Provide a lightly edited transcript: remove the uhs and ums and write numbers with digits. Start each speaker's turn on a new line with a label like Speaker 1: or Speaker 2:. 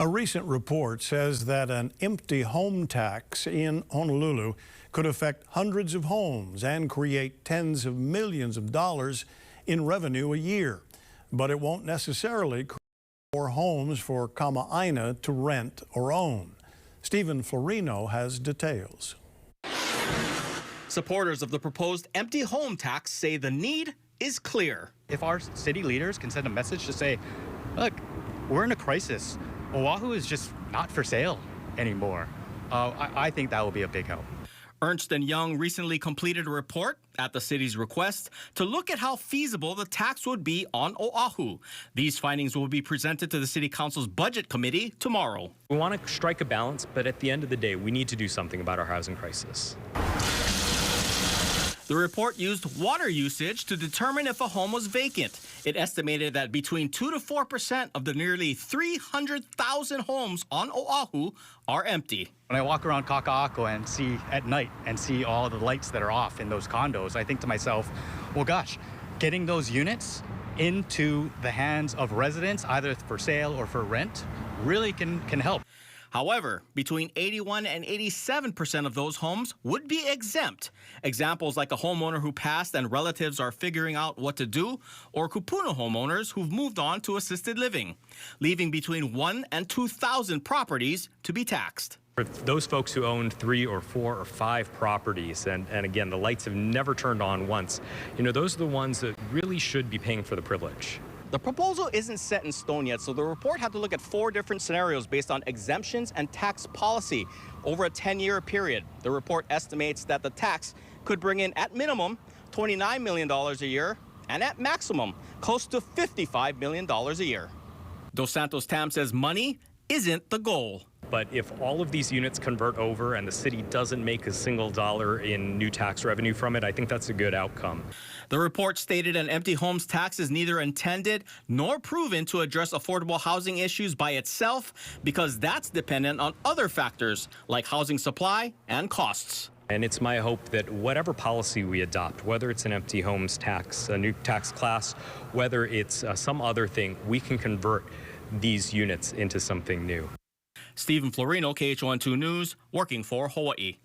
Speaker 1: A recent report says that an empty home tax in Honolulu could affect hundreds of homes and create tens of millions of dollars in revenue a year. But it won't necessarily create more homes for Kama'aina to rent or own. Stephen Florino has details.
Speaker 2: Supporters of the proposed empty home tax say the need is clear.
Speaker 3: If our city leaders can send a message to say, look, we're in a crisis. Oahu is just not for sale anymore. I think that will be a big help.
Speaker 2: Ernst & Young recently completed a report at the city's request to look at how feasible the tax would be on Oahu. These findings will be presented to the City Council's Budget Committee tomorrow.
Speaker 4: We want to strike a balance, but at the end of the day, we need to do something about our housing crisis.
Speaker 2: The report used water usage to determine if a home was vacant. It estimated that between 2 to 4% of the nearly 300,000 homes on Oahu are empty.
Speaker 3: When I walk around Kaka'ako and see at night and see all the lights that are off in those condos, I think to myself, well, gosh, getting those units into the hands of residents, either for sale or for rent, really can help.
Speaker 2: However, between 81 and 87% of those homes would be exempt. Examples like a homeowner who passed and relatives are figuring out what to do, or kupuna homeowners who've moved on to assisted living, leaving between 1,000 and 2,000 properties to be taxed.
Speaker 4: For those folks who owned 3 or 4 or 5 properties, and again, the lights have never turned on once, those are the ones that really should be paying for the privilege.
Speaker 2: The proposal isn't set in stone yet, so the report had to look at 4 different scenarios based on exemptions and tax policy over a 10-year period. The report estimates that the tax could bring in, at minimum, $29 million a year, and at maximum, close to $55 million a year. Dos Santos Tam says money isn't the goal.
Speaker 4: But if all of these units convert over and the city doesn't make a single dollar in new tax revenue from it, I think that's a good outcome.
Speaker 2: The report stated an empty homes tax is neither intended nor proven to address affordable housing issues by itself, because that's dependent on other factors like housing supply and costs.
Speaker 4: And it's my hope that whatever policy we adopt, whether it's an empty homes tax, a new tax class, whether it's some other thing, we can convert these units into something new.
Speaker 2: Stephen Florino, KHON2 News, working for Hawaii.